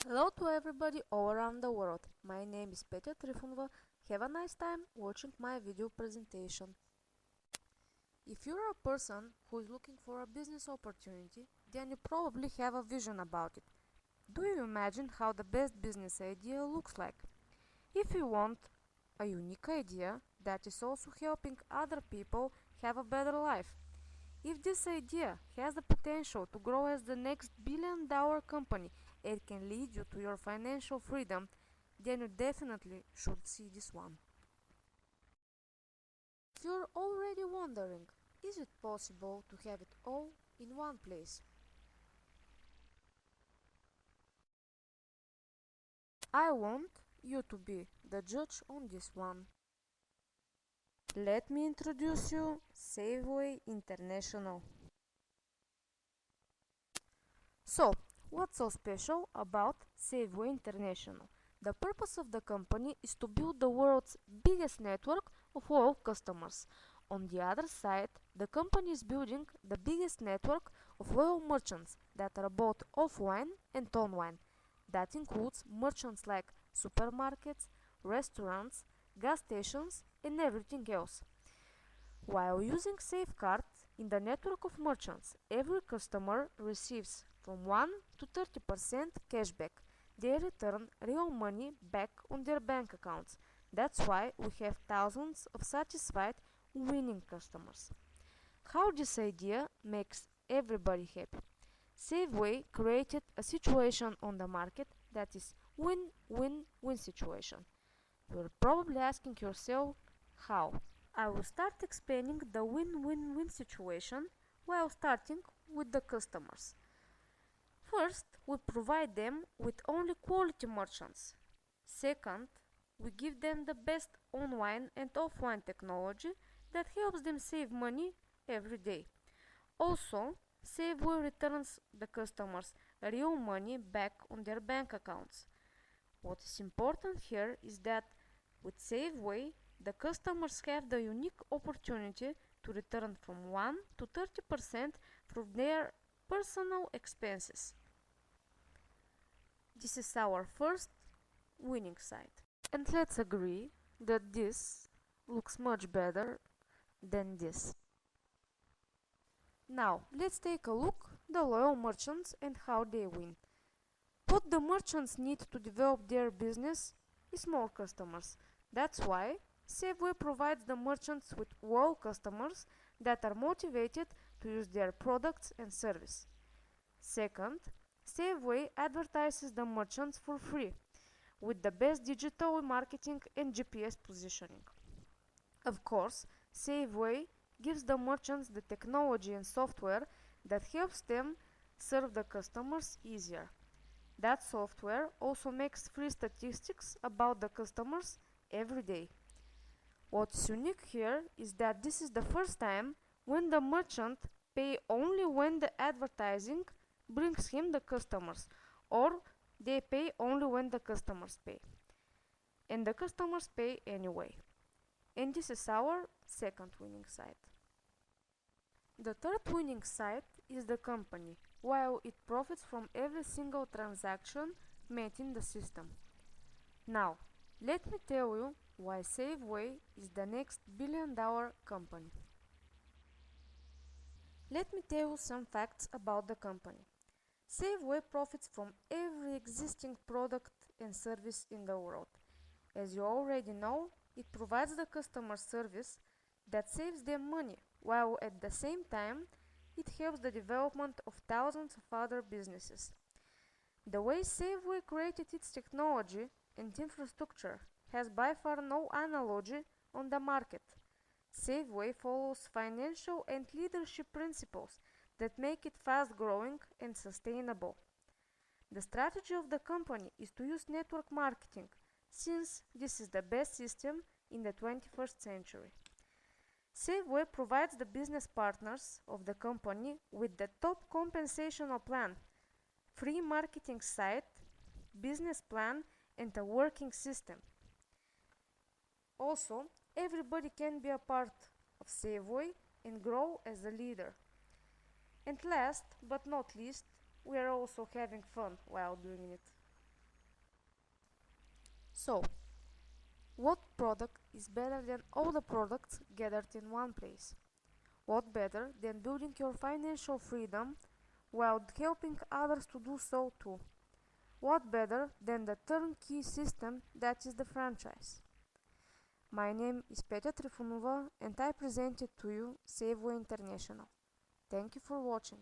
Hello to everybody all around the world. My name is Petya Trifonova. Have a nice time watching my video presentation. If you're a person who is looking for a business opportunity, then you probably have a vision about it. Do you imagine how the best business idea looks like? If you want a unique idea that is also helping other people have a better life, if this idea has the potential to grow as the next billion-dollar company and can lead you to your financial freedom, then you definitely should see this one. If you're already wondering, is it possible to have it all in one place? I want you to be the judge on this one. Let me introduce you Safeway International. So, what's so special about Safeway International? The purpose of the company is to build the world's biggest network of loyal customers. On the other side, the company is building the biggest network of loyal merchants that are both offline and online. That includes merchants like supermarkets, restaurants, gas stations, and everything else. While using Safecard in the network of merchants, every customer receives from 1 to 30% cashback. They return real money back on their bank accounts. That's why we have thousands of satisfied winning customers. How this idea makes everybody happy? Safeway created a situation on the market that is win-win-win situation. You're probably asking yourself, how? I will start explaining the win-win-win situation while starting with the customers. First, we provide them with only quality merchants. Second, we give them the best online and offline technology that helps them save money every day. Also, Safeway returns the customers real money back on their bank accounts. What is important here is that with Safeway, the customers have the unique opportunity to return from 1 to 30% from their personal expenses. This is our first winning side. And let's agree that this looks much better than this. Now, let's take a look at the loyal merchants and how they win. What the merchants need to develop their business is more customers. That's why Safeway provides the merchants with loyal customers that are motivated to use their products and service. Second, Safeway advertises the merchants for free with the best digital marketing and GPS positioning. Of course, Safeway gives the merchants the technology and software that helps them serve the customers easier. That software also makes free statistics about the customers every day. What's unique here is that this is the first time when the merchant pay only when the advertising brings him the customers, or they pay only when the customers pay. And the customers pay anyway. And this is our second winning side. The third winning side is the company, while it profits from every single transaction made in the system. Now, let me tell you why Safeway is the next billion-dollar company. Let me tell you some facts about the company. Safeway profits from every existing product and service in the world. As you already know, it provides the customer service that saves them money, while at the same time, it helps the development of thousands of other businesses. The way Safeway created its technology and infrastructure has by far no analogy on the market. Safeway follows financial and leadership principles that make it fast growing and sustainable. The strategy of the company is to use network marketing, since this is the best system in the 21st century. Safeway provides the business partners of the company with the top compensational plan, free marketing site, business plan, and a working system. Also, everybody can be a part of Safeway and grow as a leader. And last but not least, we are also having fun while doing it. So, what product is better than all the products gathered in one place? What better than building your financial freedom while helping others to do so too? What better than the turnkey system that is the franchise? My name is Petya Trifunova and I presented to you Safeway International. Thank you for watching.